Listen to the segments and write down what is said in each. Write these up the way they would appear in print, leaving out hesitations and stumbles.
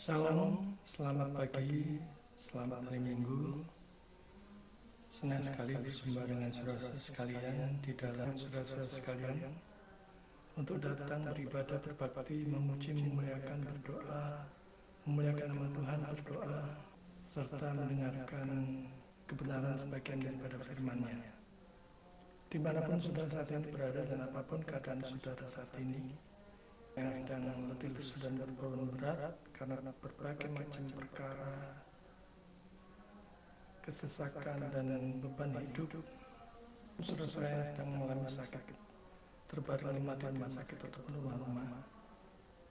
Shalom, selamat pagi, selamat hari Minggu. Senang sekali berjumpa dengan saudara-saudara sekalian di dalam saudara-saudara sekalian untuk datang beribadah, berbakti, memuji, memuliakan, berdoa, memuliakan nama Tuhan, berdoa, serta mendengarkan kebenaran sebagian daripada firman-Nya. Dimanapun saudara saat ini berada dan apapun keadaan saudara saat ini yang sedang letih lesu dan berbau berat karena berbagai macam perkara, kesesakan dan beban hidup, saudara-saudara yang sedang mengalami sakit, terbaring lemah di rumah sakit ataupun rumah-rumah,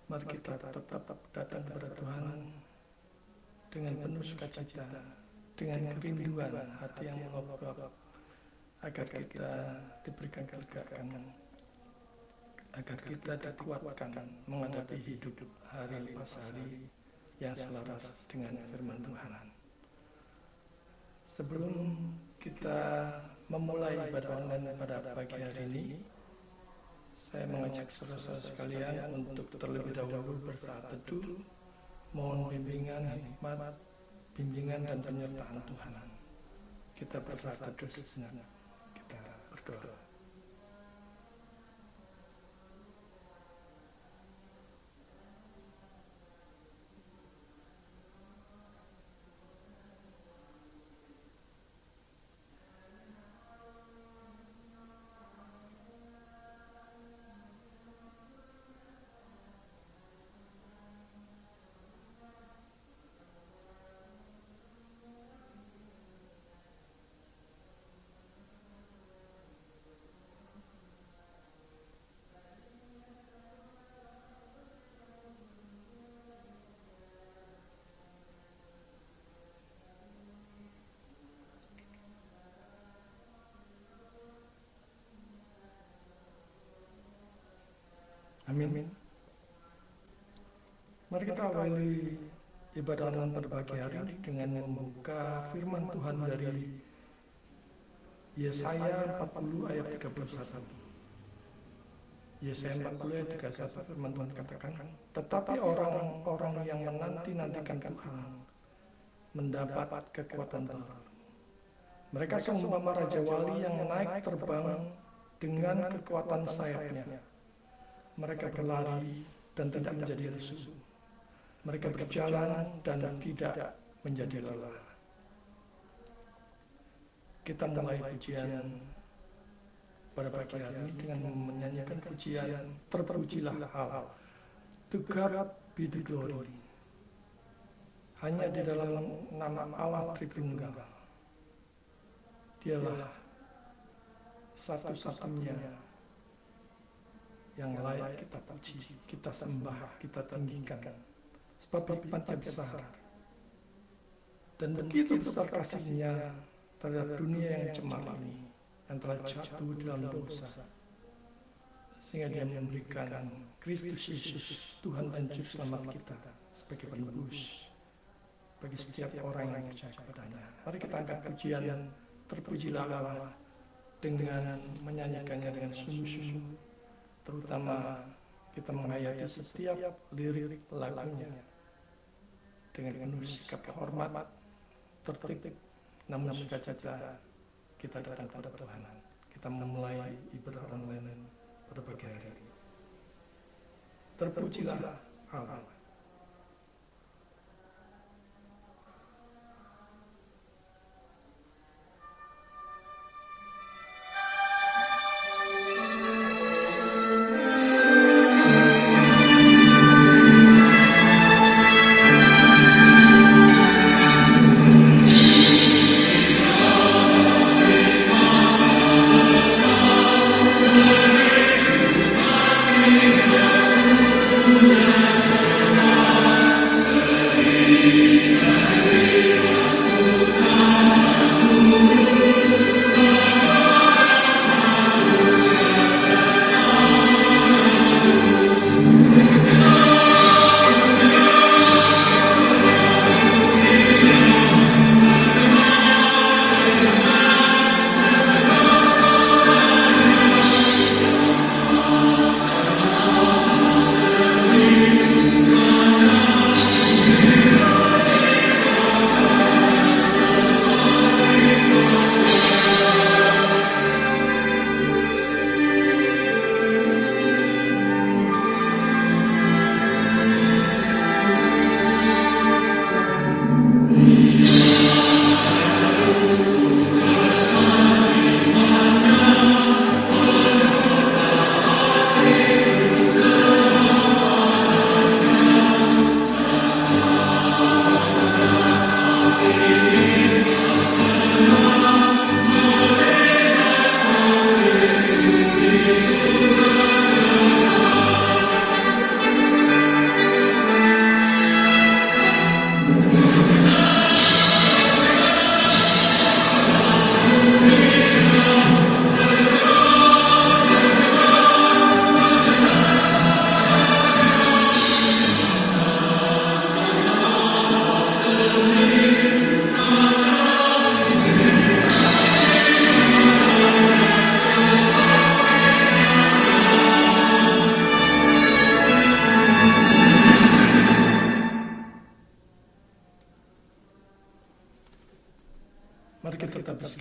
mari kita tetap datang kepada Tuhan dengan penuh sukacita, dengan kerinduan hati yang mengobap, agar kita diberikan kelegaan, agar kita dikuatkan menghadapi hidup hari lepas hari yang selaras dengan firman Tuhan. Sebelum kita memulai ibadah online pada pagi hari ini, saya mengajak saudara-saudara sekalian untuk terlebih dahulu bersaat teduh, mohon bimbingan, hikmat, bimbingan dan penyertaan Tuhan. Kita bersaat teduh sejenak, kita berdoa. Amin. Mari kita awali ibadah online pada pagi hari ini dengan membuka firman Tuhan dari Yesaya 40 ayat 31. Yesaya 40 ayat 31 firman Tuhan katakan, tetapi orang-orang yang menanti-nantikan Tuhan mendapat kekuatan baru. Mereka seumpama raja wali yang naik terbang dengan kekuatan sayapnya. Mereka berlari dan tidak menjadi lesu. Mereka berjalan dan tidak menjadi lelah. Kita mulai pujian pada pagi hari ini dengan menyanyikan pujian terpujilah Allah. To God be the glory. Hanya di dalam nama Allah Tritunggal. Dialah satu-satunya yang layak kita puji, kita sembah, kita tinggikan. Sebab hikmat-Nya besar. Dan begitu besar kasih-Nya terhadap dunia yang cemar ini, yang telah jatuh dalam dosa. Sehingga Dia memberikan Kristus Yesus, Tuhan dan Juru Selamat kita, sebagai penebus bagi setiap orang yang percaya kepada-Nya. Mari kita angkat pujian, terpujilah Allah, dengan menyanyikannya dengan sungguh-sungguh. Terutama kita menghayati setiap lirik lagunya dengan penuh sikap hormat, tertib, namun sukacita kita datang kepada Tuhan. Kita memulai ibadah online pada pagi hari ini. Terpujilah Allah. Yeah.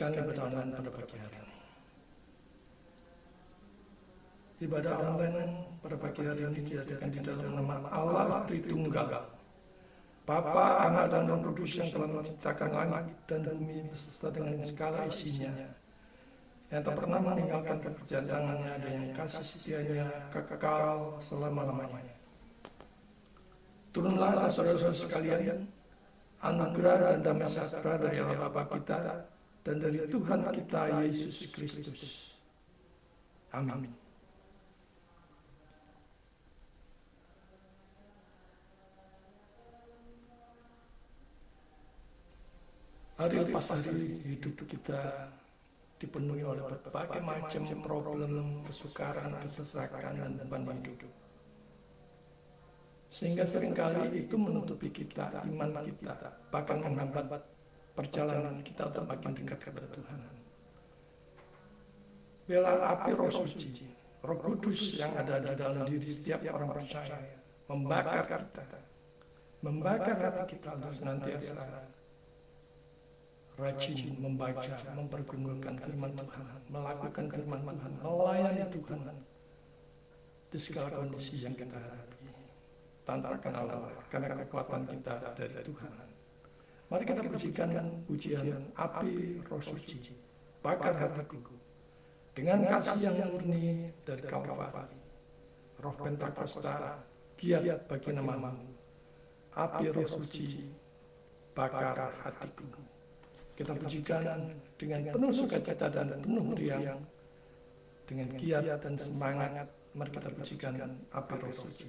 meneruskan ibadah online pada pagi hari ini. Ibadah online pada pagi hari ini diadakan di dalam nama Allah Tritunggal, Bapa, Anak, dan Roh Kudus yang telah menciptakan langit dan bumi beserta dengan segala isinya, yang tak pernah meninggalkan pekerjaan tangannya, dan yang kasih setianya kekal selama-lamanya. Turunlah atas saudara-saudara sekalian anugerah dan damai sejahtera dari Allah Bapa kita dan dari Tuhan kita Yesus Kristus. Amin. Hari lepas hari hidup kita dipenuhi oleh berbagai macam problem, kesukaran, kesesakan, dan beban hidup. Sehingga seringkali itu menutupi kita, iman kita, bahkan menghambat perjalanan kita untuk makin dekat kepada Tuhan. Biarlah api Roh Suci, Roh Kudus yang ada di dalam diri setiap orang percaya, membakar kita, membakar hati kita untuk senantiasa rajin membaca, mempergumulkan firman Tuhan, melakukan firman Tuhan, melayani Tuhan di segala kondisi yang kita hadapi, tanpa kenal lelah, karena kekuatan kita dari Tuhan. Mari kita pujikan pujian api Roh Suci, bakar hatiku, dengan kasih yang murni dari Kalvari, Roh Pentakosta, giat bagi namamu, api Roh Suci, bakar hatiku. Kita pujikan dengan penuh sukacita dan penuh riang, dengan giat dan semangat. Mari kita pujikan api Roh Suci.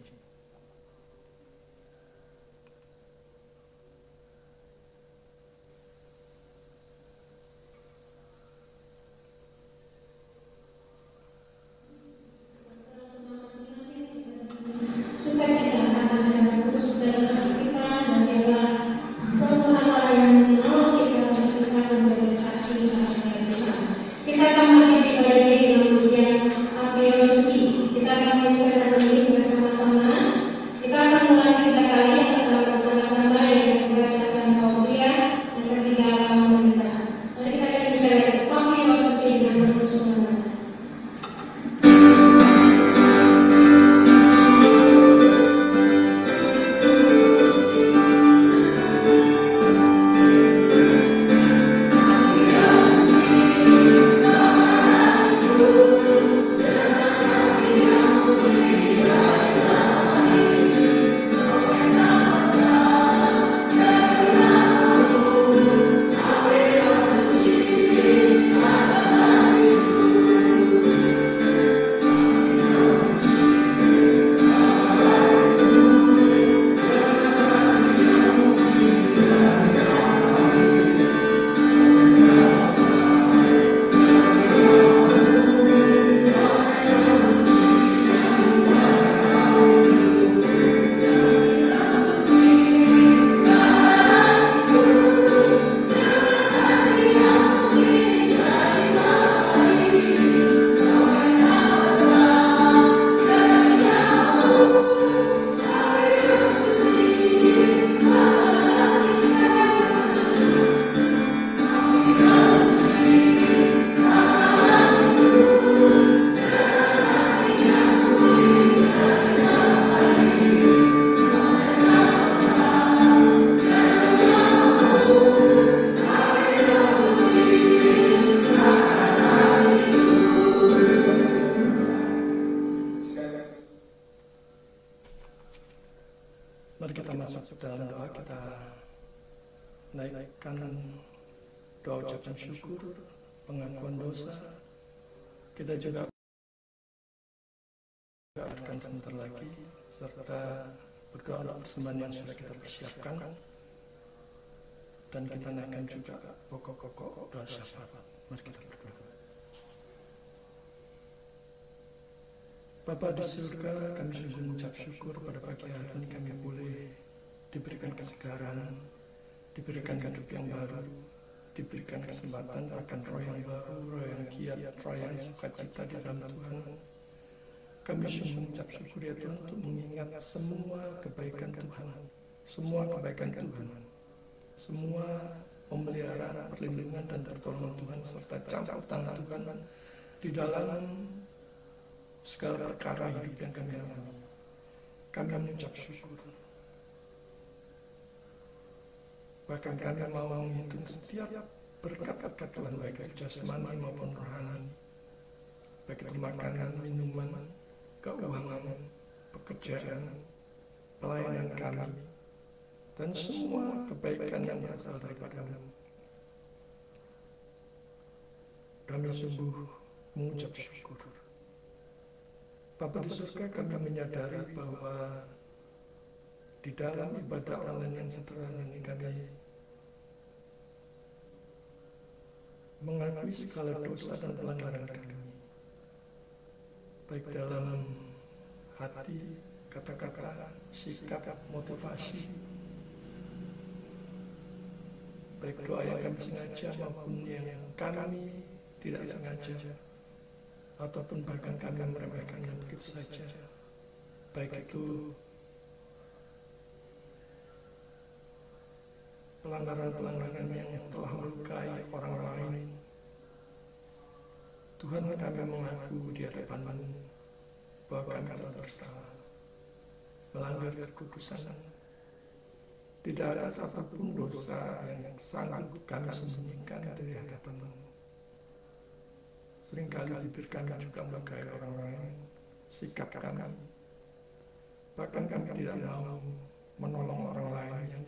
Mari kita masuk dalam doa, kita naikkan doa ucapan syukur, pengakuan dosa. Kita juga akan sebentar lagi, serta berdoa untuk persembahan yang sudah kita persiapkan. Dan kita naikkan juga pokok-pokok doa syafaat. Mari kita berdoa. Bapa di surga, kami sungguh mengucap syukur pada pagi hari ini kami boleh diberikan kesegaran, diberikan hidup yang baru, diberikan kesempatan bahkan roh yang baru, roh yang giat, roh yang sukacita di dalam Tuhan. Kami sungguh mengucap syukur ya Tuhan untuk mengingat semua kebaikan Tuhan, semua kebaikan Tuhan, semua pemeliharaan, perlindungan, dan pertolongan Tuhan, serta campur tangan Tuhan di dalam segala perkara hidup yang kami alami. Kami mengucap syukur. Bahkan kami mau menghitung setiap berkat-berkat Tuhan, baik itu jasmani maupun rohani, baik itu makanan, minuman, keuangan, pekerjaan, pelayanan kami, dan semua kebaikan yang berasal daripada-Mu. Kami sungguh mengucap syukur. Bapa di surga, kami menyadari bahwa di dalam ibadah online yang sederhana ini kami mengakui segala dosa dan pelanggaran kami, baik dalam hati, kata-kata, sikap, motivasi, baik doa yang kami sengaja maupun yang kami tidak sengaja, ataupun bahkan kami meremehkannya begitu saja, baik itu pelanggaran-pelanggaran yang telah melukai orang lain. Tuhan, kami mengaku di hadapan-Mu bahwa kami telah bersalah, melanggar kekudusan. Tidak ada satupun dosa yang sanggup kami sembunyikan dari hadapan-Mu. Seringkali bibir kami juga melukai orang lain, sikap kami, bahkan kami tidak mau menolong orang lain yang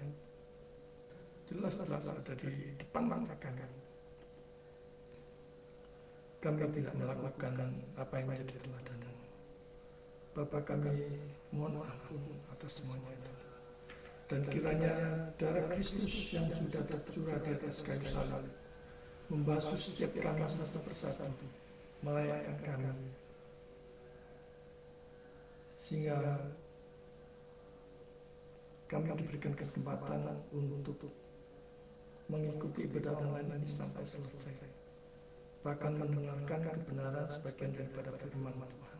jelas-jelas ada di depan mata kami. Kami tidak melakukan apa yang menjadi teladan. Bapa, kami mohon ampun atas semuanya itu. Dan kiranya darah Kristus yang sudah tercurah di atas kayu salib membasuh setiap kami satu persatu, melayakkan kami, sehingga kami diberikan kesempatan untuk mengikuti ibadah online ini sampai selesai, bahkan mendengarkan kebenaran sebagian daripada firman Tuhan.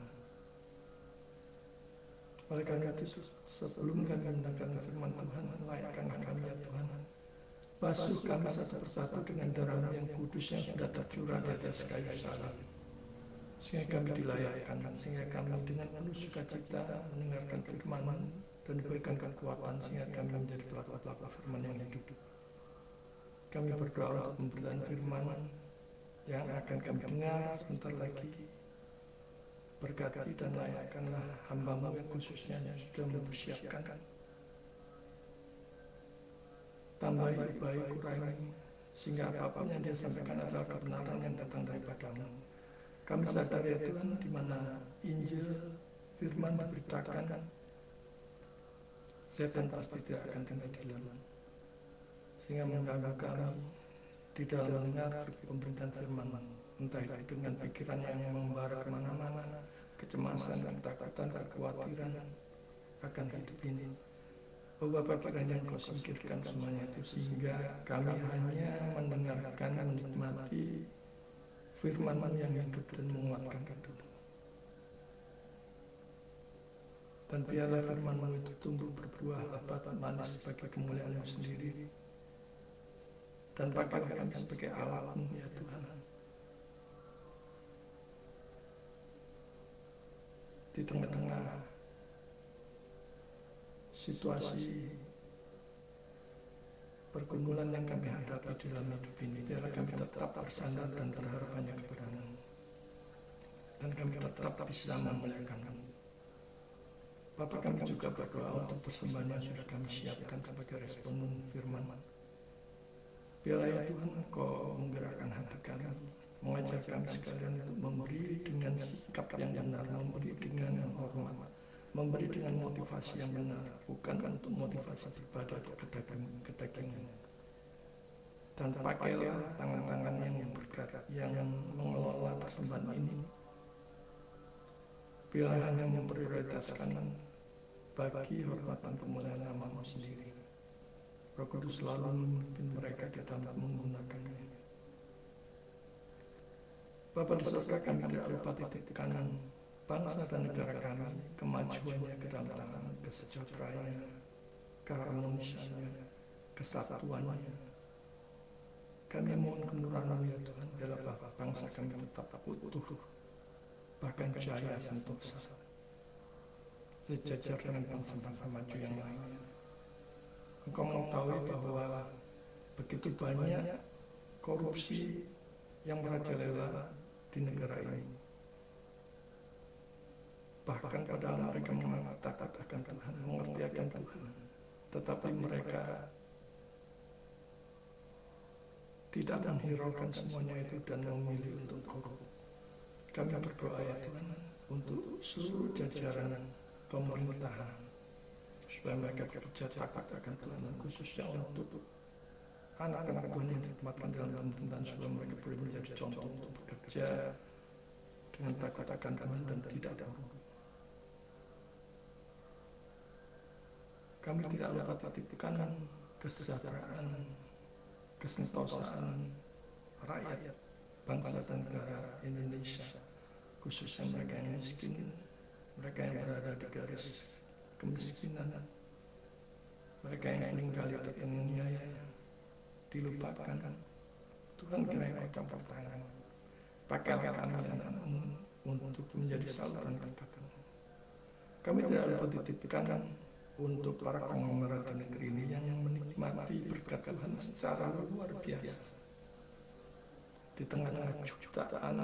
Oleh karena itu, sebelum kami mendengarkan firman Tuhan, layakkanlah kami ya Tuhan, basuh kami satu persatu dengan darah-Mu yang kudus yang sudah tercurah di atas kayu salib, sehingga kami dilayakkan, sehingga kami dengan penuh sukacita mendengarkan firman-Mu dan diberikan kekuatan sehingga kami menjadi pelaku-pelaku firman yang hidup. Kami berdoa untuk pemberitaan firman yang akan kami dengar sebentar lagi. Berkati dan layakkanlah hamba-Mu yang khususnya yang sudah mempersiapkan. Tambahi, ubahi, kurangi, sehingga apapun yang dia sampaikan adalah kebenaran yang datang daripada-Mu. Kami sadar ya Tuhan, di mana Injil, firman diberitakan, setan pasti tidak akan tinggal diam, sehingga mengganggu kami di dalam mendengar pemberitaan firman, entah itu dengan pikiran yang membara kemana-mana, kecemasan, ketakutan, kekhawatiran akan hidup ini. Oh Bapa, kiranya Engkau singkirkan semuanya itu, sehingga kami hanya mendengarkan, menikmati firman-Mu yang hidup dan menguatkan itu. Dan biarlah firman-Mu itu tumbuh berbuah lebat manis sebagai kemuliaan-Mu sendiri. Dan pakailah kami sebagai alat-Mu ya Tuhan, di tengah-tengah situasi pergumulan yang kami hadapi di dalam hidup ini. Biarlah kami tetap bersandar dan berharap hanya kepada-Mu, dan kami tetap bisa memuliakan-Mu. Bapa, kami juga berdoa untuk persembahan yang sudah kami siapkan sebagai respon firman. Biarlah ya Tuhan, Engkau menggerakkan hati kami, mengajar kami sekalian untuk memberi dengan sikap yang benar, memberi dengan hormat, memberi dengan motivasi yang benar, bukan untuk motivasi pribadi atau kedagingan. Dan pakailah tangan-tangan yang berkat, yang mengelola persembahan ini. Biarlah hanya memprioritaskan bagi hormat dan kemuliaan nama-Mu sendiri. Roh Kudus selalu memimpin mereka di dalam menggunakannya. Bapa di surga, kami tidak lupa titipkan bangsa dan negara kami, kemajuannya, kedamaian, kesejahteraannya, keharmonisannya, kesatuannya, Kami mohon kemurahan-Mu ya Tuhan, biarlah bangsa kami tetap utuh, bahkan jaya sentosa, sejajar dengan bangsa-bangsa maju yang lainnya. Engkau mengetahui bahwa begitu banyak korupsi yang merajalela di negara ini. Bahkan padahal mereka mengatakan akan Tuhan, mengerti akan Tuhan, tetapi mereka tidak menghiraukan semuanya itu dan memilih untuk korup. Kami berdoa ya Tuhan untuk seluruh jajaran pemerintahan supaya mereka bekerja takut akan Tuhan, dan khususnya untuk anak-anak Tuhan yang ditempatkan dalam pemerintahan supaya mereka boleh menjadi contoh untuk bekerja dengan takut akan Tuhan dan tidak korup. Kami tidak lupa titipkan kesejahteraan, kesentosaan rakyat bangsa dan negara Indonesia, khususnya mereka yang miskin, mereka yang berada di garis kemiskinan, mereka yang seringkali teraniaya, dilupakan. Tuhan kiranya Kau campur tangan, pakailah kami anak-Mu untuk menjadi saluran berkat-Mu. Kami tidak lupa titipkan untuk para konglomerat di negeri ini yang menikmati berkat Tuhan secara luar biasa. Di tengah-tengah jutaan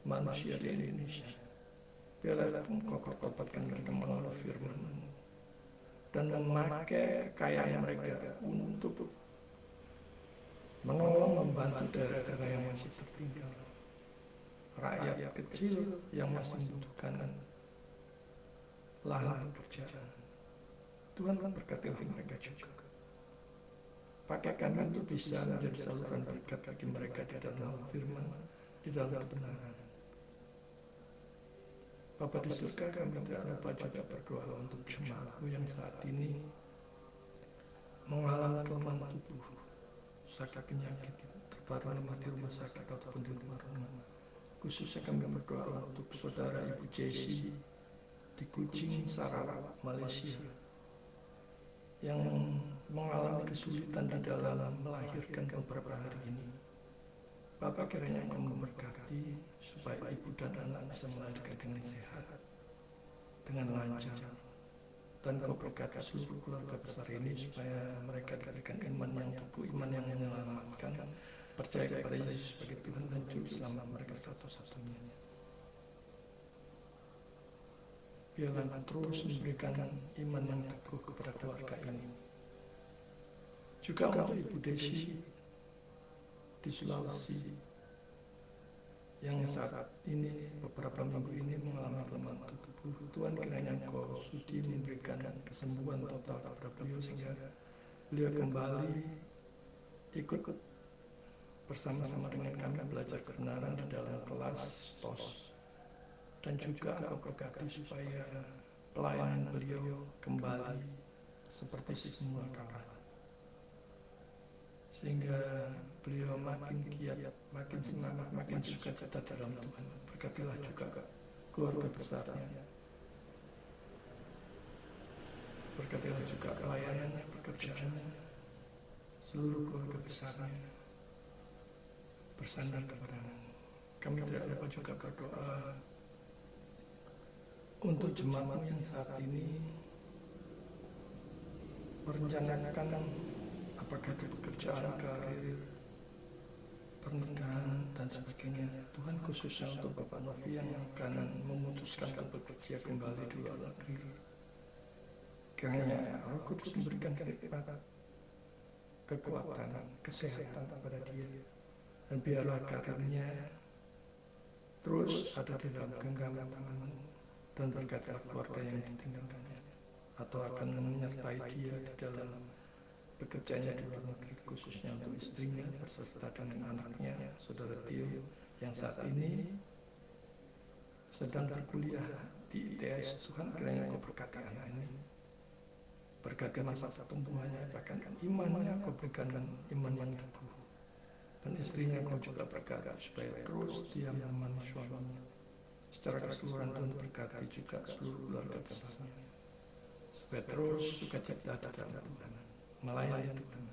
manusia di Indonesia, biarlah Engkau pertobatkan mereka melalui firman-Mu dan memakai kekayaan mereka untuk menolong membantu daerah-daerah yang masih tertinggal, rakyat kecil yang masih membutuhkan lahan pekerjaan. Tuhan berkatilah mereka juga. Pakai kami untuk bisa menjadi saluran berkat bagi mereka di dalam firman, di dalam kebenaran. Bapa di surga, kami tidak lupa juga berdoa untuk jemaat-Mu yang saat ini mengalami kelemahan tubuh, sakit penyakit, terbaring lemah di rumah sakit ataupun di rumah-rumah. Khususnya kami berdoa untuk saudara Ibu Jessie di Kuching, Sarawak, Malaysia, yang mengalami kesulitan di dalam melahirkan beberapa hari ini. Bapak kiranya Engkau memberkati supaya ibu dan anak bisa melahirkan dengan sehat, dengan lancar, dan Kau berkati seluruh keluarga besar ini supaya mereka diberikan iman yang teguh, iman yang menyelamatkan, percaya kepada Yesus sebagai Tuhan dan Juru Selamat mereka satu-satunya. Biarlah terus memberikan iman yang teguh kepada keluarga ini. Juga untuk Ibu Desi di Sulawesi yang saat ini beberapa minggu ini mengalami kelemahan tubuh. Tuhan kiranya Engkau sudi memberikan kesembuhan total kepada beliau sehingga beliau kembali ikut bersama-sama dengan kami belajar kebenaran di dalam kelas TOS. Dan juga Engkau berkati supaya pelayanan beliau kembali seperti semula kala, sehingga beliau makin giat, makin semangat, makin sukacita dalam Tuhan. Berkatilah juga keluarga besarnya, berkatilah juga pelayanannya, pekerjaannya, seluruh keluarga besarnya bersandar kepada-Mu. Kami tidak lupa juga berdoa untuk jemaat-Mu yang saat ini merencanakan apakah di pekerjaan, karir, pernikahan, dan sebagainya. Tuhan khususnya untuk Bapak Novi yang akan memutuskan untuk bekerja kembali di luar negeri. Kiranya Roh Kudus memberikan hikmat, kekuatan, kesehatan kepada dia, dan biarlah karirnya terus ada di dalam genggaman tangan-Mu, dan berkatilah keluarga yang ditinggalkannya atau akan menyertai dia di dalam bekerjanya di luar negeri, khususnya untuk istrinya beserta dengan anaknya, saudara Tio yang saat ini sedang berkuliah di ITS. Tuhan kiranya Kau berkati anak ini, berkati masa pertumbuhannya, bahkan imannya Kau berikan iman yang teguh, dan istrinya Kau juga berkati supaya terus dia menemani suaminya. Secara keseluruhan Tuhan berkati juga seluruh keluarga besarnya supaya terus sukacita dalam Tuhan, melayani Tuhan.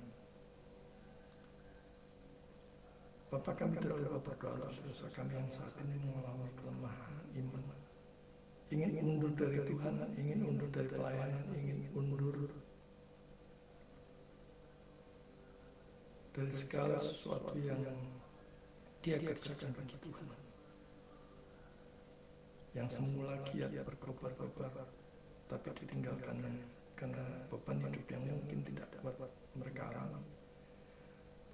Bapa kami tidak lupa berdoa untuk saudara kami yang saat ini mengalami kelemahan iman, ingin undur dari Tuhan, ingin undur dari pelayanan, ingin undur dari segala sesuatu yang dia kerjakan bagi Tuhan. Yang semula giat berkobar-kobar, tapi ditinggalkannya karena beban hidup yang mungkin tidak dapat mereka alami.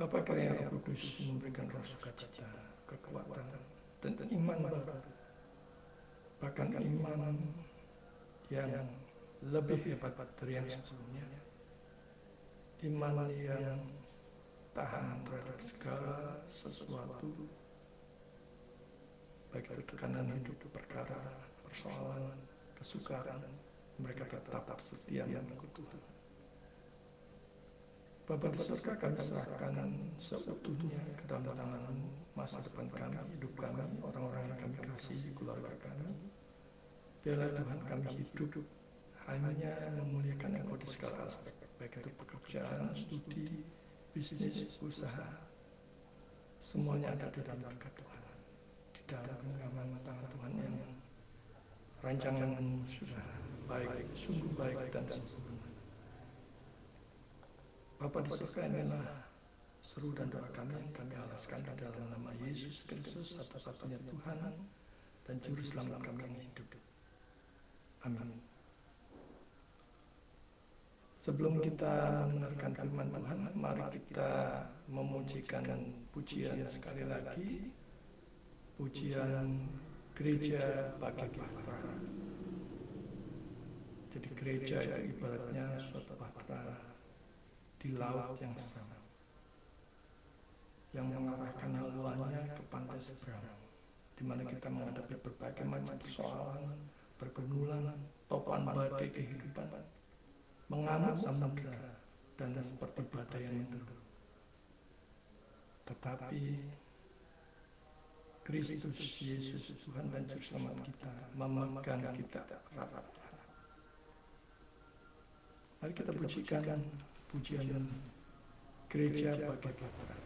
Bapa, kiranya Roh Kudus memberikan roh sukacita, kekuatan, dan iman baru. Bahkan iman yang lebih hebat dari yang sebelumnya. Iman yang tahan terhadap segala sesuatu, baik itu tekanan hidup, perkara, persoalan, kesukaran, mereka tetap setia mengikut Tuhan. Bapa di surga, kami serahkan seutuhnya ke dalam tangan-Mu masa depan kami, hidup kami, orang-orang yang kami kasihi, keluarga kami. Biarlah Tuhan kami hidup hanya memuliakan Engkau di segala aspek, baik itu pekerjaan, studi, bisnis, usaha, semuanya ada di dalam berkat Tuhan, di dalam genggaman tangan Tuhan yang rancangan-Mu sudah baik, sungguh baik dan sempurna. Bapa di surga, inilah seru dan doa kami yang kami alaskan di dalam nama Yesus Kristus, satu-satunya Tuhan dan Juru Selamat kami yang hidup. Amin. Sebelum kita mendengarkan firman Tuhan, mari kita memujikan pujian sekali lagi, pujian Gereja Bagi Bahtera. Jadi gereja itu ibaratnya suatu bahtera di laut yang seram, yang mengarahkan haluannya ke pantai seberang, di mana kita menghadapi berbagai macam persoalan, pergumulan, topan badai kehidupan, mengamuk samudera, dan seperti badai yang menderu. Tetapi Kristus Yesus, Tuhan dan Juru Selamat kita, memegang kita erat-erat. Mari kita pujikan pujian Gereja Bagi Bahtera.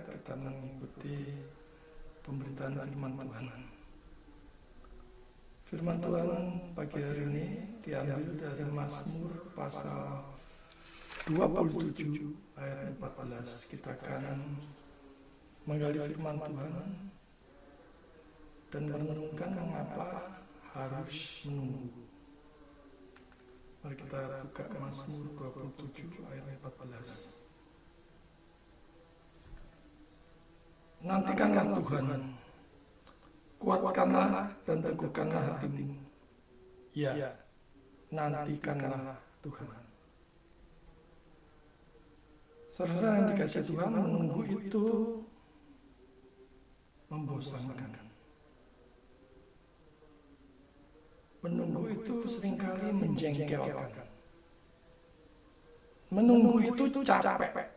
kita mengikuti pemberitaan firman Tuhan. Firman Tuhan pagi hari ini diambil dari Mazmur pasal 27 ayat 14. Kita akan menggali firman Tuhan dan merenungkan mengapa harus menunggu. Mari kita buka Mazmur 27 ayat 14. Nantikanlah Tuhan, kuatkanlah dan teguhkanlah hatimu. Ya, nantikanlah Tuhan. Saudara yang dikasihi Tuhan, menunggu itu membosankan. Menunggu itu seringkali menjengkelkan. Menunggu itu capek.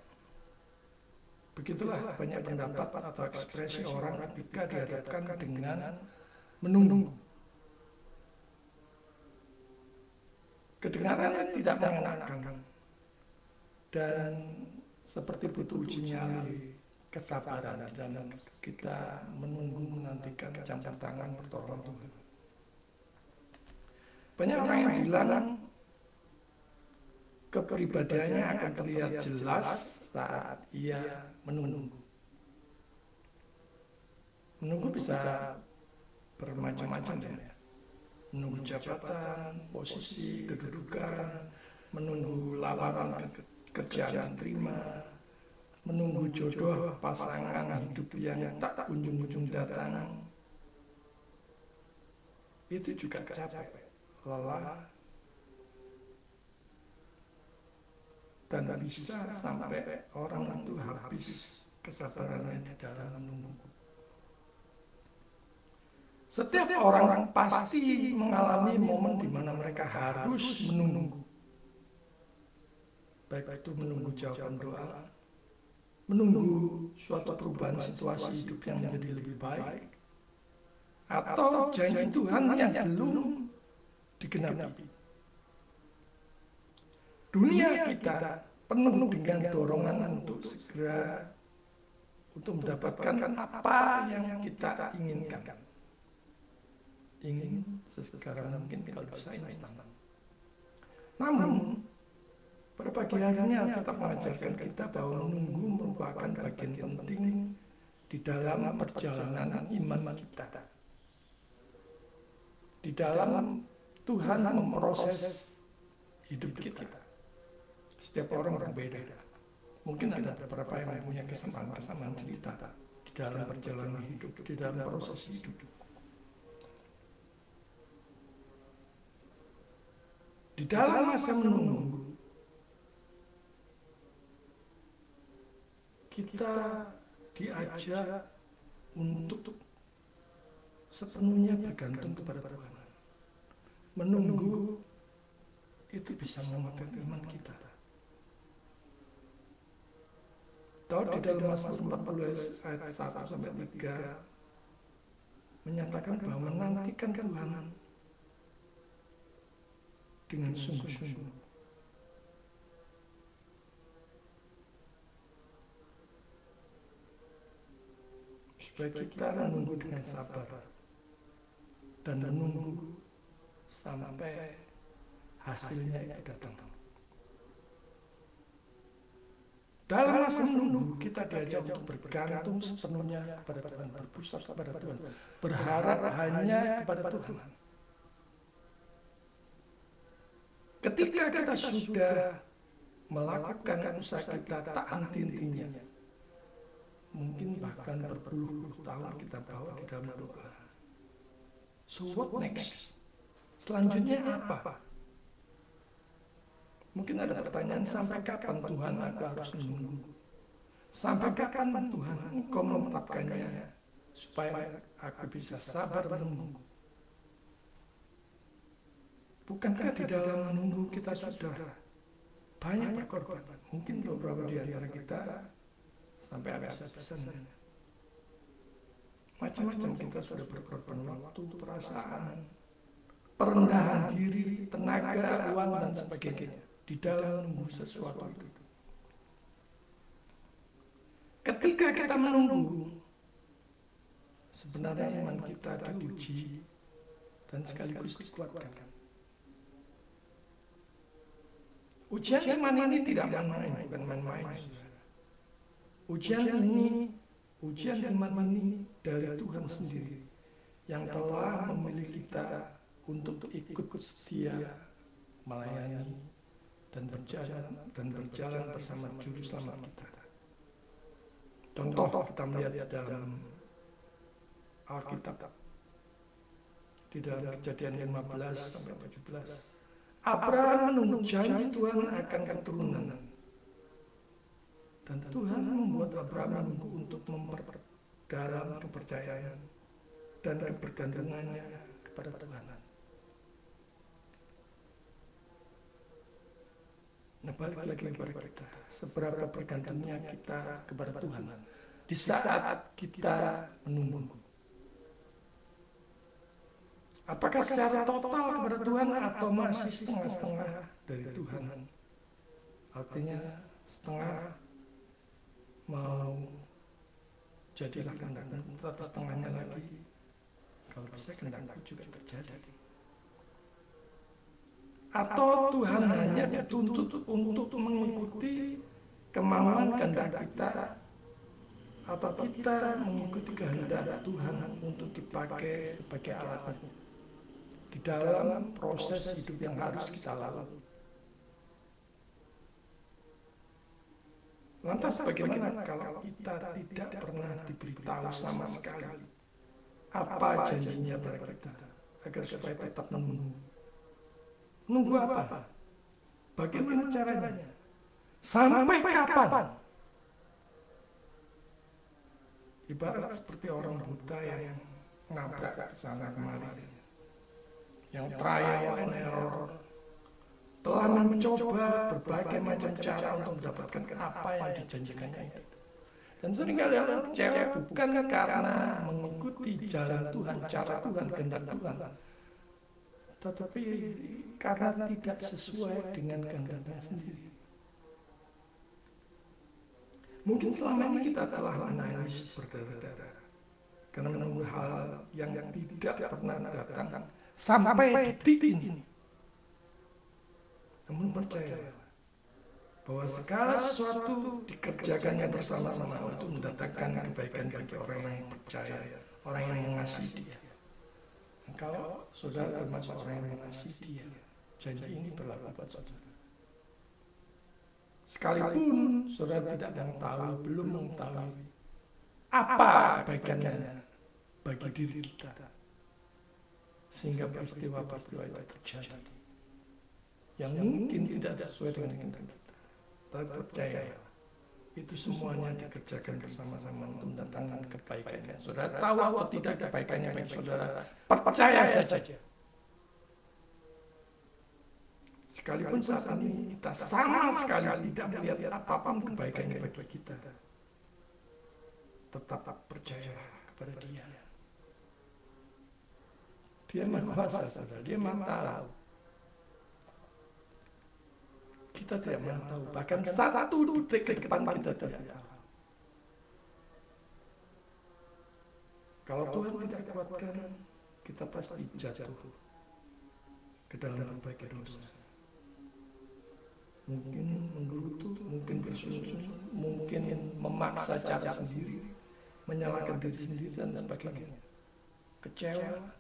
Begitulah banyak pendapat atau ekspresi orang ketika dihadapkan dengan menunggu. Kedengarannya tidak mengenakan dan seperti butuh uji nyali kesabaran dan kita menunggu menantikan campur tangan pertolongan Tuhan. Banyak orang yang bilang kepribadiannya akan terlihat jelas saat ia menunggu. Menunggu bisa bermacam-macam ya. Menunggu jabatan, posisi, kedudukan, menunggu lamaran kerjaan diterima, menunggu jodoh pasangan hidup yang tak kunjung-kunjung datang. Itu juga capek, lelah, dan bisa sampai orang itu habis kesabarannya di dalam menunggu. Setiap orang pasti mengalami momen di mana mereka harus menunggu. Baik itu menunggu jawaban doa, menunggu suatu perubahan situasi hidup yang menjadi lebih baik, atau janji Tuhan yang belum digenapi. Dunia kita penuh dengan dorongan untuk segera untuk mendapatkan apa yang kita inginkan. Ingin sesegera mungkin kalau bisa instan. Namun pada pagi hari ini Alkitab mengajarkan kita bahwa menunggu merupakan bagian penting di dalam perjalanan iman kita. Di dalam Tuhan memproses hidup kita. Setiap orang berbeda. Mungkin ada beberapa yang punya kesamaan cerita di dalam perjalanan hidup, di dalam proses hidup. Di dalam masa menunggu, kita diajak untuk sepenuhnya bergantung kepada Tuhan. Menunggu itu bisa menguatkan iman kita. Daud di dalam Mazmur 40 ayat 1-3 menyatakan bahwa menantikan Tuhan dengan sungguh-sungguh. Supaya kita menunggu dengan sabar dan menunggu sampai hasilnya itu datang. Dalam masa menunggu kita diajak untuk bergantung sepenuhnya kepada Tuhan, berpusat kepada Tuhan, berharap hanya kepada Tuhan. Ketika kita sudah melakukan usaha kita tak henti-hentinya, mungkin bahkan berpuluh-puluh tahun kita bawa di dalam doa. So what next? Selanjutnya apa? Mungkin ada pertanyaan, sampai kapan Tuhan aku harus menunggu? Sampai kapan Tuhan Engkau menetapkannya supaya aku bisa sabar menunggu? Bukankah di dalam menunggu kita sudah banyak berkorban? Mungkin beberapa di antara kita sampai habis-habisan. Macam-macam kita sudah berkorban waktu, perasaan, perendahan diri, tenaga, uang, dan sebagainya di dalam menunggu sesuatu itu. Ketika ketika kita menunggu, sebenarnya iman kita diuji dan sekaligus dikuatkan. Ujian iman ini tidak main-main, bukan main-main. Ujian iman ini dari Tuhan sendiri yang telah memilih kita untuk ikut setia melayani dan berjalan bersama juru selamat kita. Contoh kita melihat di dalam Alkitab, di dalam Kejadian 15 sampai 17. Abraham menunggu janji Tuhan akan keturunan. Dan Tuhan membuat Abraham menunggu untuk memperdalam kepercayaan dan kebergantungannya kepada Tuhan. Nah, balik lagi kepada kita, seberapa bergantungnya kita kepada Tuhan di saat kita menunggu. Apakah secara total kepada Tuhan atau masih setengah-setengah dari Tuhan? Artinya setengah mau jadilah kehendakmu, tetapi setengahnya lagi kalau bisa kehendakku juga terjadi. Atau Tuhan hanya dituntut untuk mengikuti kemauan kehendak kita, atau kita mengikuti kehendak Tuhan untuk dipakai sebagai alatnya di dalam proses hidup yang harus kita lalui. Lantas bagaimana kalau kita tidak pernah diberitahu sama sekali apa janjinya pada kita agar supaya tetap menunggu? Nunggu apa? Bagaimana caranya? Sampai kapan? Ibarat seperti orang buta yang nabrak ke sana kemari, yang trial and error, telah mencoba berbagai macam cara untuk mendapatkan apa yang dijanjikannya itu. Dan seringkali orang kecewa bukan karena mengikuti jalan Tuhan, cara Tuhan, kehendak Tuhan, tetapi karena tidak sesuai dengan kehendaknya sendiri. Mungkin selama ini kita telah menangis berdarah-darah karena menunggu hal yang tidak pernah datang sampai detik ini. Namun percayalah bahwa segala sesuatu dikerjakannya bersama-sama untuk mendatangkan kebaikan bagi orang yang percaya, orang yang mengasihi Dia. Kalau saudara termasuk orang yang mengasihi Dia, janji ini berlaku buat saudara. Sekalipun saudara tidak mengetahui, belum mengetahui apa kebaikannya bagi diri kita, sehingga peristiwa-peristiwa itu terjadi yang mungkin tidak sesuai dengan kehendak kita. Tapi percaya, itu semuanya dikerjakan bersama-sama untuk mendatangkan kebaikannya. Saudara tahu atau tidak kebaikannya bagi saudara, percaya saja. Sekalipun saat ini kita sama sekali tidak melihat apapun kebaikannya bagi kita, tetap percaya kepada Dia. Dia Maha Kuasa, saudara. Dia Maha Tahu. Kita tidak mau tahu, bahkan satu detik ke depan kita tidak tahu. Kalau Tuhan tidak kuatkan, kita pasti jatuh ke dalam berbagai dosa. Mungkin menggerutu, mungkin bersungut-sungut, mungkin memaksa cara sendiri, menyalahkan diri sendiri dan sebagainya. Kecewa,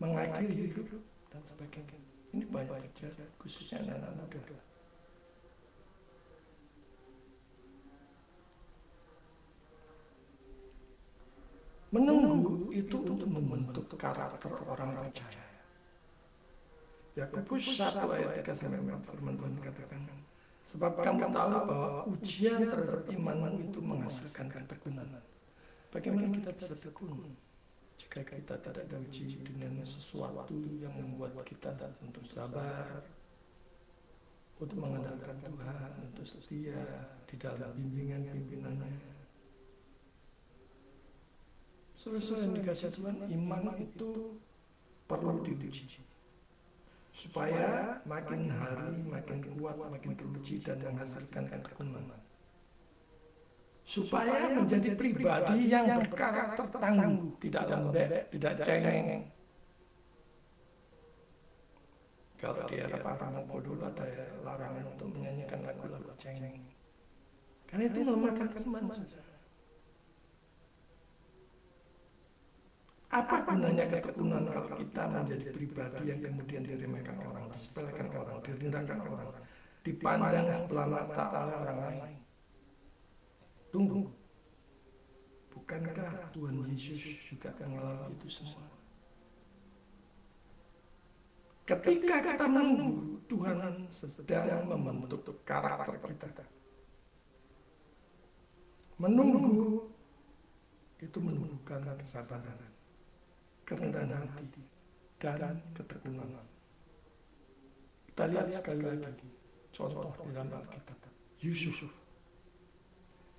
mengakhiri hidup dan sebagainya. Ini banyak terjadi, khususnya anak-anak muda. Menunggu itu untuk membentuk karakter orang percaya. Yakobus 1 ayat 3-4 firman Tuhan katakan, sebab kamu tahu bahwa ujian terhadap imanmu itu menghasilkan ketekunan. Bagaimana kita bisa tekun jika kita tidak diuji dengan sesuatu yang membuat kita untuk sabar, untuk mengandalkan Tuhan, untuk setia di dalam bimbingan pimpinannya. Saudara yang dikasih Tuhan, iman itu perlu diuji supaya makin hari makin kuat, makin teruji dan menghasilkan ketekunan. supaya menjadi pribadi yang berkarakter tangguh, tidak lembek, tidak cengeng. Kalau di era Pak Ramoko dulu ada larangan untuk menyanyikan lagu-lagu cengeng, karena itu melemahkan iman, saudara. Apa gunanya ketekunan kalau kita menjadi pribadi yang kemudian diremehkan orang, disepelekan orang, direndahkan orang, dipandang sebelah mata oleh orang lain? Tunggu, bukankah Tuhan Yesus juga mengalami itu semua? Ketika kita menunggu, Tuhan sedang membentuk karakter kita. Menunggu itu menumbuhkan kesabaran, kerendahan hati, dan ketekunan. Kita lihat sekali lagi contoh di dalam Alkitab.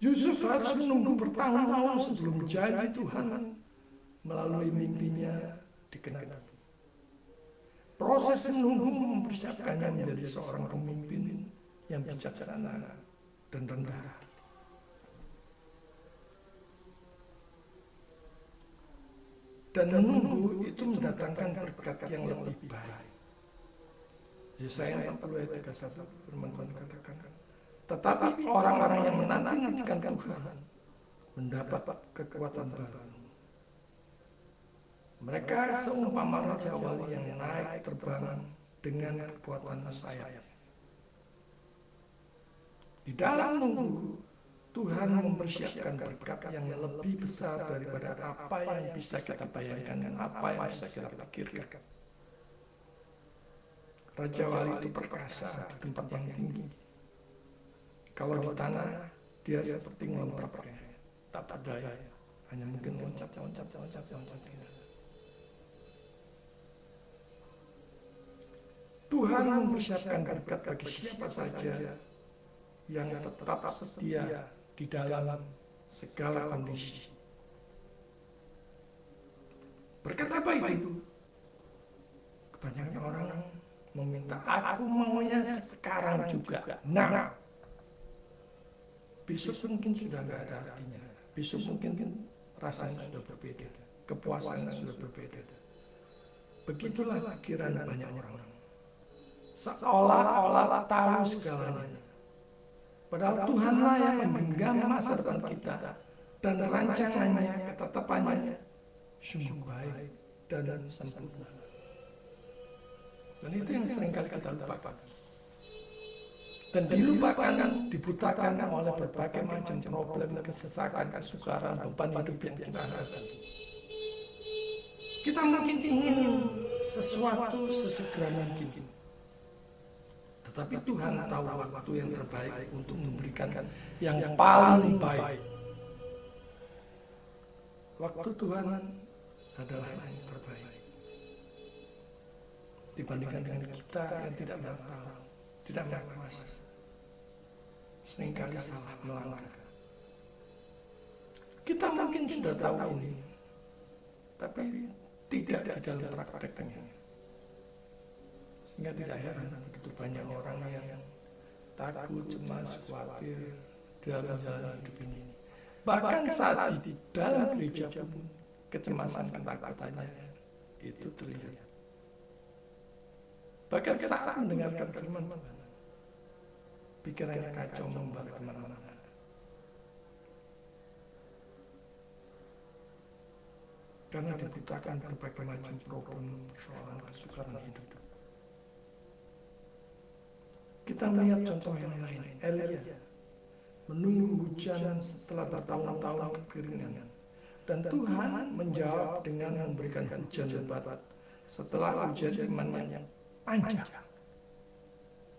Yusuf harus menunggu bertahun-tahun sebelum janji Tuhan melalui mimpinya digenapi. Proses menunggu mempersiapkannya menjadi seorang pemimpin yang bijaksana dan rendah hati. Dan menunggu itu mendatangkan berkat yang lebih baik. Yesaya 40 ayat 31 firman Tuhan katakan, tetapi orang-orang yang menanti-nantikan Tuhan mendapat kekuatan baru. Mereka seumpama raja wali yang naik terbang dengan kekuatan sayap. Di dalam menunggu, Tuhan mempersiapkan berkat yang lebih besar daripada apa yang bisa kita bayangkan dan apa yang bisa kita pikirkan. Raja wali itu perkasa di tempat yang tinggi. Kalau di tanah, dia seperti ngelemprak, tak berdaya, hanya mungkin loncat. Tuhan mempersiapkan berkat bagi siapa saja yang tetap setia di dalam segala kondisi. Berkat apa itu? Kebanyakan orang meminta, aku maunya sekarang juga. Nah, besok mungkin sudah nggak ada artinya. Besok mungkin rasanya sudah berbeda, kepuasannya sudah berbeda. Begitulah pikiran banyak orang. Seolah-olah tahu segalanya. Padahal Tuhanlah yang menggenggam masa depan kita, dan rancangannya, ketetapannya sungguh baik dan sempurna. Dan itu yang seringkali kita lupakan. Dan dilupakan, dibutakan oleh berbagai macam problem, kesesakan, kesukaran, beban hidup yang kita hadapi. Kita mungkin ingin sesuatu sesegera mungkin. Tetapi Tuhan tahu waktu yang terbaik untuk memberikan yang paling baik. Waktu Tuhan adalah yang terbaik. Dibandingkan dengan kita yang tidak tahu, tidak berkuasa, seringkali salah melangkah. Kita mungkin sudah tahu ini, tapi tidak di dalam prakteknya. Sehingga tidak heran begitu banyak orang yang takut, cemas, khawatir dalam jalan hidup ini. Bahkan saat di dalam gereja pun kecemasan, ketakutannya itu terlihat. Bahkan saat mendengarkan firman Tuhan, pikirannya kacau membara kemana-mana. Karena dibutakan berbagai macam problem, persoalan, kesukaran hidup. Kita melihat contoh yang lain. Elia menunggu hujan setelah bertahun-tahun kekeringan, dan Tuhan menjawab dengan memberikan hujan lebat setelah ujian imannya panjang,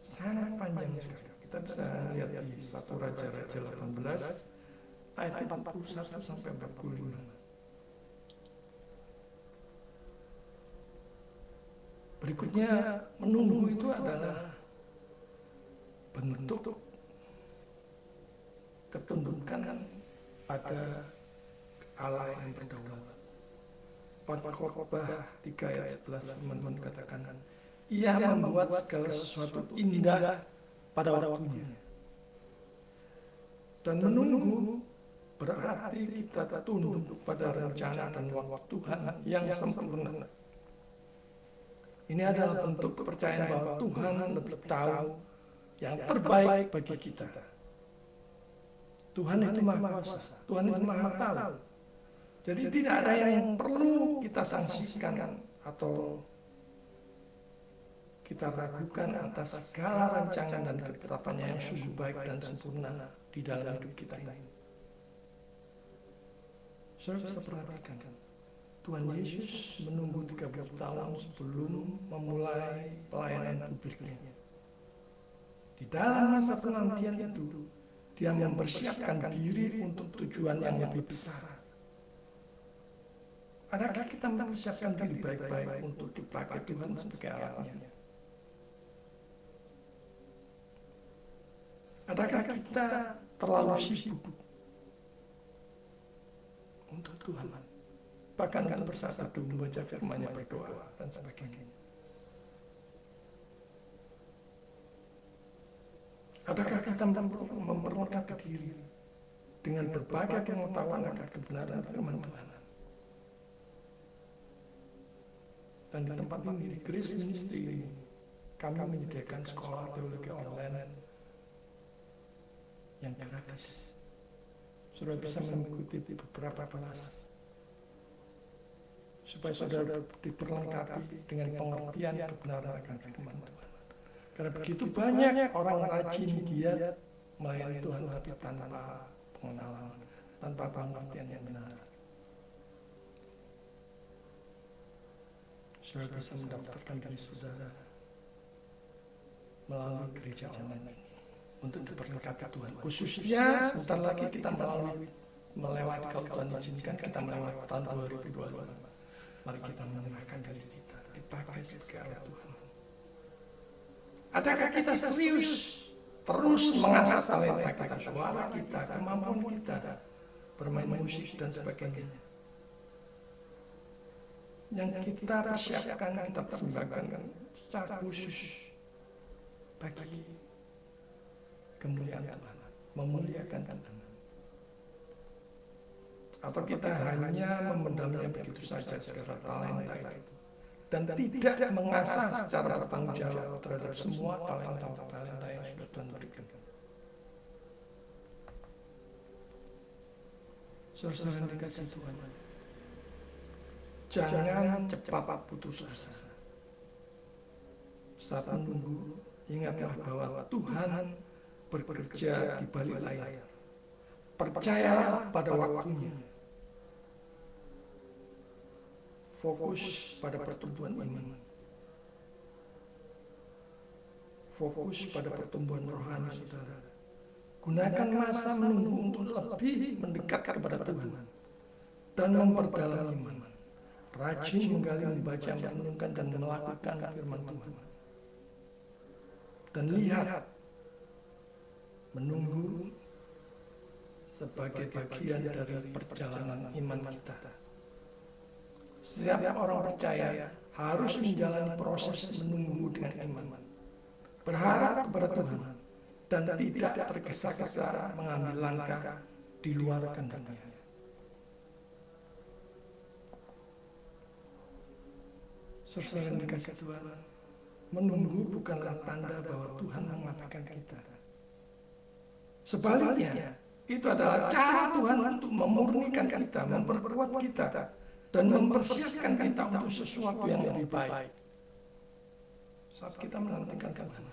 sangat panjang sekali. Kita bisa lihat di 1 Raja-Raja 18 ayat 41 sampai 45. Berikutnya, menunggu itu adalah bentuk ketundukan pada Allah yang berdaulat. Khotbah 3 ayat 11 firman Tuhan katakan, Ia membuat segala sesuatu indah pada waktunya. Dan menunggu berarti kita tunduk pada rencana dan waktu Tuhan yang sempurna. Ini adalah bentuk kepercayaan bahwa Tuhan lebih tahu yang terbaik bagi kita. Tuhan itu Maha Kuasa, Tuhan itu Maha Tahu. Jadi tidak ada yang perlu kita sanksikan atau kita ragukan atas segala rancangan dan ketetapannya yang sungguh baik dan sempurna di dalam hidup kita ini. Saudara bisa perhatikan, Tuhan Yesus menunggu 30 tahun sebelum memulai pelayanan publiknya. Di dalam masa penantian itu, dia mempersiapkan diri untuk tujuan yang lebih besar. Adakah kita mempersiapkan diri baik-baik untuk dipakai Tuhan sebagai alatnya? Adakah kita terlalu sibuk untuk Tuhan? Bahkan untuk bersatu, membaca firman-Nya, berdoa, dan sebagainya. Adakah kita memperlengkapi diri dengan berbagai pengetahuan akan kebenaran firman Tuhan? Dan di tempat ini, di Grace Ministry ini, kami menyediakan sekolah teologi online yang gratis. Saudara bisa mengikuti beberapa kelas supaya saudara diperlengkapi dengan pengertian kebenaran akan firman Tuhan. Karena begitu banyak orang rajin giat melayani Tuhan tapi tanpa pengenalan, tanpa pengertian yang benar. Saudara bisa mendaftarkan diri saudara melalui gereja online untuk diperlengkapi Tuhan. Khususnya sebentar lagi kita melewati, kalau Tuhan izinkan, kita melewati tahun 2025. Mari kita menyerahkan diri kita, dipakai sebagai alat Tuhan. Adakah kita serius terus mengasah talenta kita, suara kita, kemampuan kita, bermain musik dan sebagainya? Yang kita persiapkan, kita persembahkan secara khusus bagi kemuliaan Tuhan, memuliakan Tuhan. Atau kita hanya memendamnya begitu saja secara talenta itu, dan tidak mengasah secara bertanggung jawab terhadap semua talenta yang sudah Tuhan berikan. Saudara yang dikasihi Tuhan, jangan cepat putus asa. Saat menunggu, ingatlah bahwa Tuhan bekerja di balik layar. Percayalah pada waktunya. Fokus pada pertumbuhan iman. Fokus pada pertumbuhan rohani saudara. Gunakan masa menunggu untuk lebih mendekat kepada Tuhan dan memperdalam iman. Rajin menggali, membaca, merenungkan, dan melakukan firman Tuhan. Dan lihat, menunggu sebagai bagian dari perjalanan iman kita. Setiap orang percaya harus menjalani proses menunggu dengan iman, berharap kepada Tuhan, dan tidak tergesa-gesa mengambil langkah di luar kehendaknya. Saudara yang dikasihi Tuhan, menunggu bukanlah tanda bahwa Tuhan mengabaikan kita. Sebaliknya, itu adalah cara Tuhan untuk memurnikan kita, memperkuat kita, dan mempersiapkan kita untuk sesuatu yang lebih baik. Saat kita menantikan Tuhan,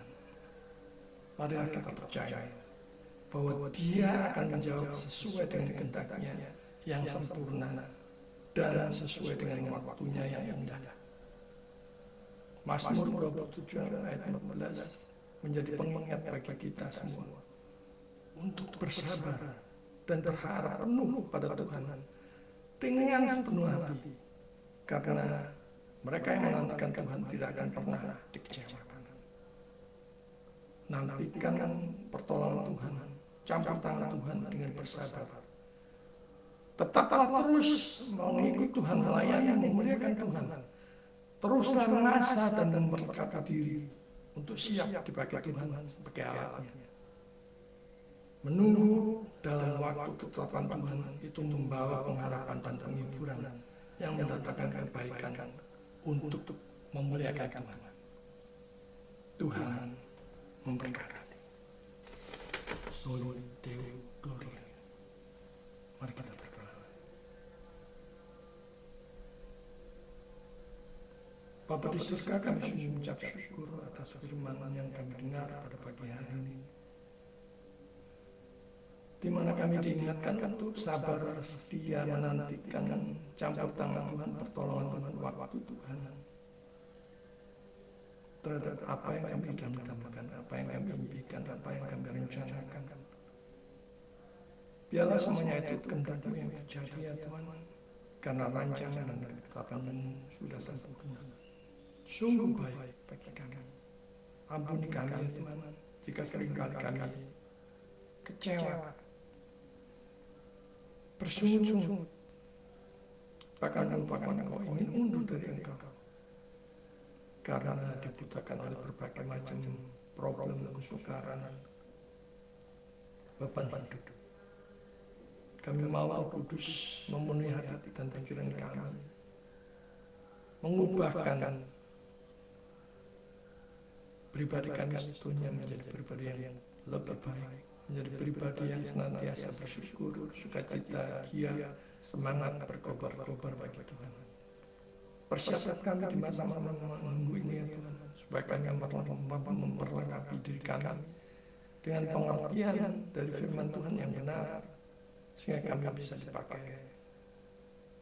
marilah kita percaya bahwa Dia akan menjawab sesuai dengan kehendak-Nya yang sempurna dan sesuai dengan waktunya yang indah. Mazmur 27 ayat 14 menjadi pengingat bagi kita semua untuk bersabar dan berharap penuh pada Tuhan dengan sepenuh hati, karena mereka yang menantikan Tuhan tidak akan pernah dikecewakan. Nantikan pertolongan Tuhan, campur tangan Tuhan dengan bersabar. Tetaplah terus mengikuti Tuhan, melayani, memuliakan Tuhan. Teruslah mengasah dan memperlengkapi diri untuk siap dipakai Tuhan sebagai alatnya. Menunggu dalam waktu ketetapan Tuhan itu membawa pengharapan dan penghiburan yang mendatangkan kebaikan untuk memuliakan Tuhan. Tuhan memberkati. Soli Deo Gloria. Mari kita berdoa. Bapa di surga, kami sungguh mengucap syukur atas firman yang kami dengar pada pagi hari ini, di mana kami diingatkan untuk sabar setia menantikan campur tangan Tuhan, pertolongan Tuhan, waktu Tuhan terhadap apa yang kami idam-idamkan, apa yang kami impikan, apa yang kami rencanakan. Biarlah semuanya itu kehendak-Mu yang terjadi ya Tuhan, karena rancangan dan ketetapan-Mu sudah sempurna. Sungguh baik bagi kami. Ampuni kami ya Tuhan, jika seringkali kami kecewa, bersungut-sungut, bahkan melupakan Engkau, ingin undur dari Engkau, karena dibutakan oleh berbagai macam problem, kesukaran, beban hidup. Kami mau Roh Kudus memenuhi hati dan pikiran kami, mengubahkan pribadi kami sebetulnya menjadi pribadi yang lebih baik, menjadi pribadi yang senantiasa bersyukur, sukacita, giat, semangat, berkobar-kobar bagi Tuhan. Persiapkan kami di masa-masa menunggu ini ya Tuhan, supaya kami memperlengkapi diri kami dengan pengertian dari firman Tuhan yang benar, sehingga kami bisa dipakai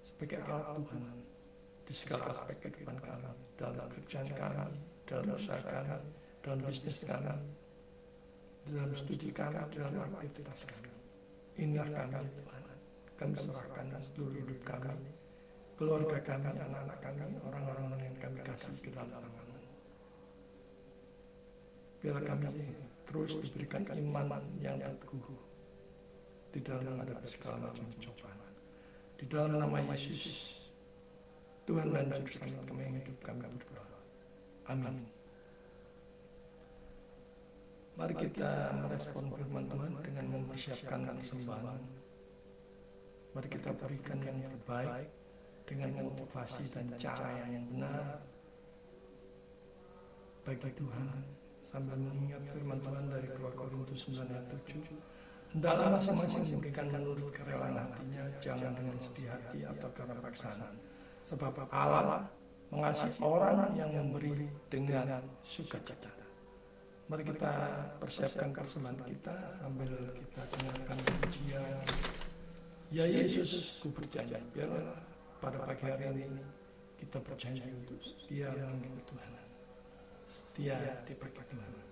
sebagai alat Tuhan di segala aspek kehidupan kami, dalam kerjaan kami, dalam usaha kami, dalam bisnis kami, dalam studi kami, dalam aktivitas kami. Inilah kami ya Tuhan, kami serahkan seluruh hidup kami, keluarga kami, anak-anak kami, orang-orang yang kami kasih ke dalam tangan-Mu. Biarlah kami terus diberikan iman yang teguh di dalam menghadapi segala macam cobaan. Di dalam nama Yesus, Tuhan dan Juru Selamat kami yang hidup, kami berdoa. Amin. Mari kita merespon firman Tuhan dengan mempersiapkan persembahan. Mari kita berikan yang terbaik dengan motivasi dan cara yang benar bagi Tuhan, sambil mengingat firman Tuhan dari 2 Korintus 9 ayat 7. Hendaklah masing-masing memberikan menurut kerelaan hatinya, jangan dengan sedih hati atau karena paksaan. Sebab Allah mengasihi orang yang memberi dengan sukacita. Mari kita persiapkan persembahan kita sambil kita dengarkan pujian. Ya Yesus, ku berjanji. Biarlah pada pagi hari ini kita berjanji untuk setia mengikuti Tuhan, setia dipakai Tuhan.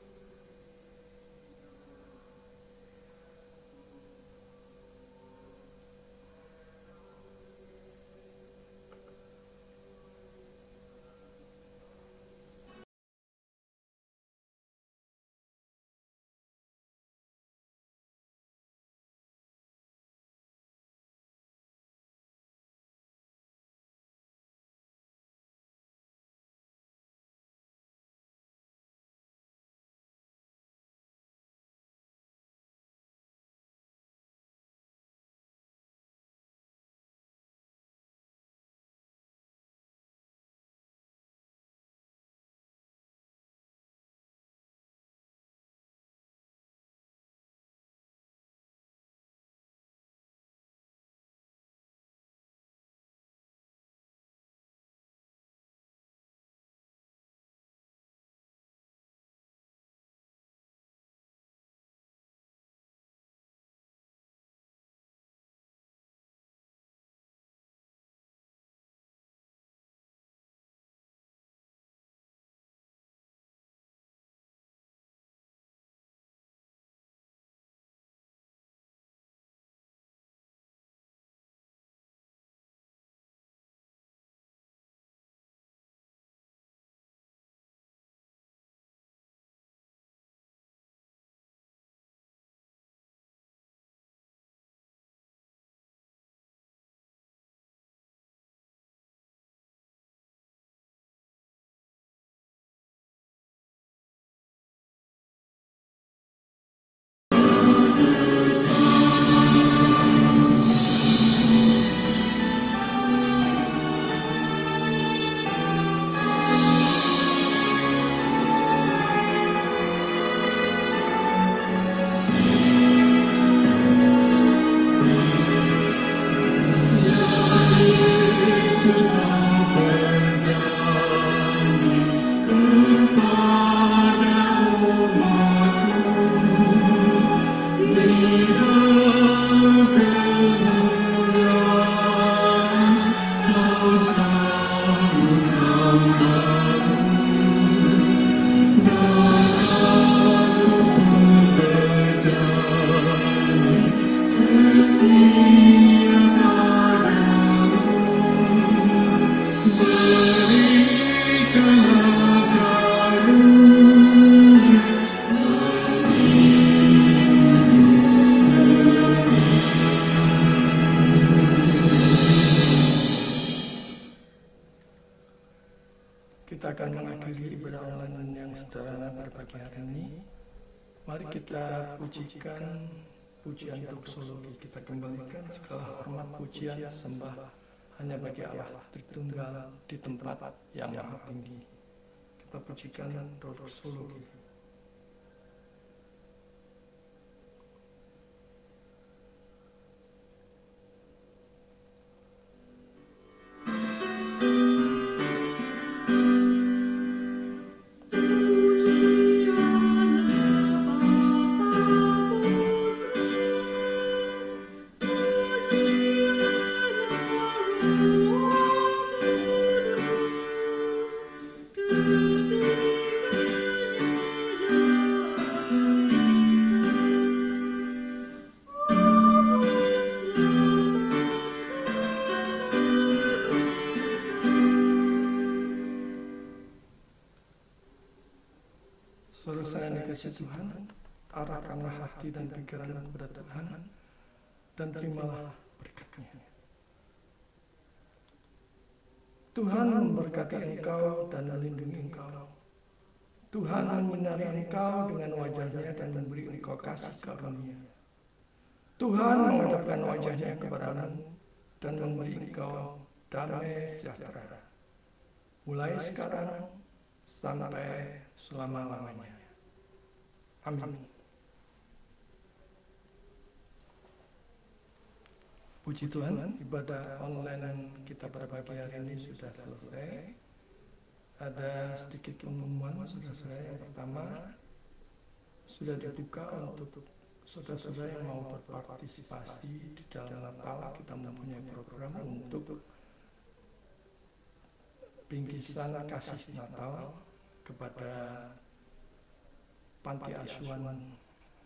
Kita akan mengakhiri ibadah online yang sederhana pada pagi hari ini. Mari kita pujikan pujian doksologi. Kita kembalikan segala hormat, pujian, sembah hanya bagi Allah Tritunggal di tempat yang maha tinggi. Kita pujikan doksologi. Saudara yang dikasihi Tuhan, arahkanlah hati dan pikiran kepada Tuhan dan terimalah berkat-Nya. Tuhan memberkati engkau dan melindungi engkau. Tuhan menyinari engkau dengan wajah-Nya dan memberi engkau kasih karunia. Tuhan menghadapkan wajah-Nya kepadamu dan memberi engkau damai sejahtera. Mulai sekarang sampai selama-lamanya. Amin. Puji Tuhan, ibadah online kita pada pagi hari ini sudah selesai. Ada sedikit pengumuman saudara-saudara. Yang pertama, sudah dibuka untuk saudara-saudara yang mau berpartisipasi di dalam Natal. Kita mempunyai program untuk bingkisan kasih Natal kepada panti asuhan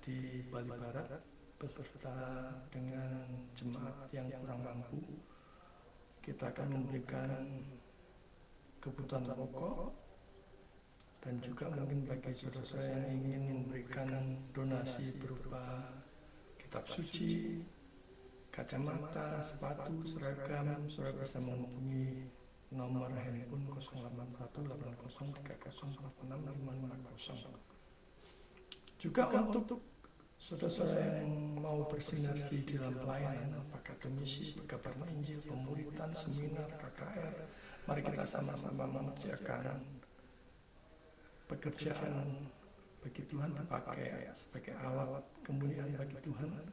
di Bali Barat beserta dengan jemaat yang kurang mampu. Kita akan memberikan kebutuhan pokok dan juga mungkin bagi saudara-saudara yang ingin memberikan donasi berupa kitab suci, kacamata, sepatu, seragam, saudara bisa menghubungi nomor handphone 081803030465550. Juga untuk saudara-saudara yang mau bersinergi di dalam pelayanan, apakah misi, pekabaran Injil, pemuritan, seminar, KKR, mari kita sama-sama mengerjakan pekerjaan bagi Tuhan dipakai sebagai alat kemuliaan bagi Tuhan.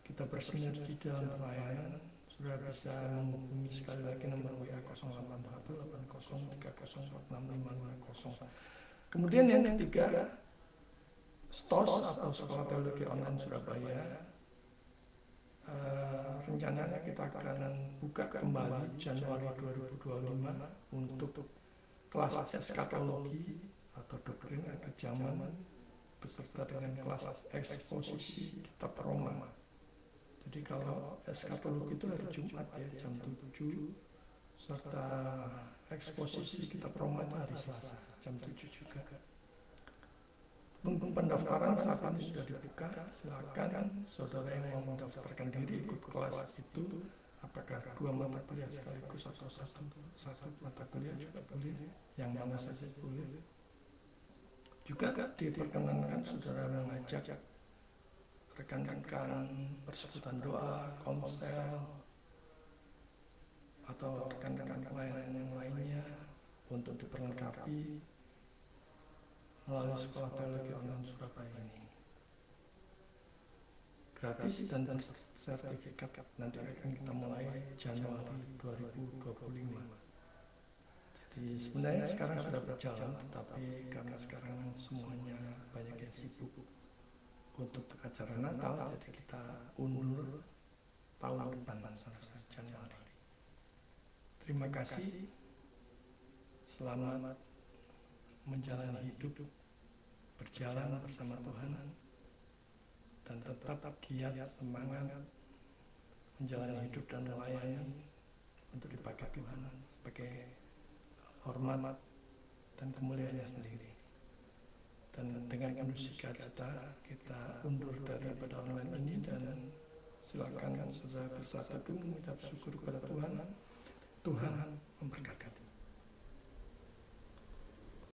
Kita bersinergi dalam pelayanan. Sudah bisa menghubungi sekali lagi nomor WA 081803030465550. Kemudian yang ketiga, STOS atau Sekolah Teologi Online Surabaya. Rencananya kita akan buka kembali Januari 2025 untuk kelas eskatologi atau doktrin akhir zaman beserta dengan kelas eksposisi kitab Roma. Jadi kalau eskatologi itu hari Jumat ya jam 7, serta eksposisi kitab Roma itu hari Selasa jam 7 juga. Pendaftaran saat ini sudah dibuka. Silakan saudara yang mau mendaftarkan diri ikut kelas itu, apakah 2 mata kuliah sekaligus atau satu mata kuliah juga boleh, yang mana saja boleh. Juga diperkenankan saudara mengajak rekan-rekan persekutuan doa, komsel, atau rekan-rekan pelayanan yang lainnya untuk diperlengkapi melalui Sekolah Teologi Online Surabaya ini. Gratis dan sertifikat nanti akan kita mulai Januari 2025. Jadi sebenarnya sekarang sudah berjalan, tetapi karena sekarang semuanya banyak yang sibuk untuk acara Natal, jadi kita undur tahun depan selesai Januari. Terima kasih. Selamat menjalani hidup, berjalan bersama Tuhan, dan tetap giat semangat menjalani hidup dan melayani untuk dipakai Tuhan sebagai hormat dan kemuliaannya sendiri. Dan dengan penuh sukacita kita undur dari ibadah online ini, dan silakan saudara bersatu mengucap syukur kepada Tuhan. Tuhan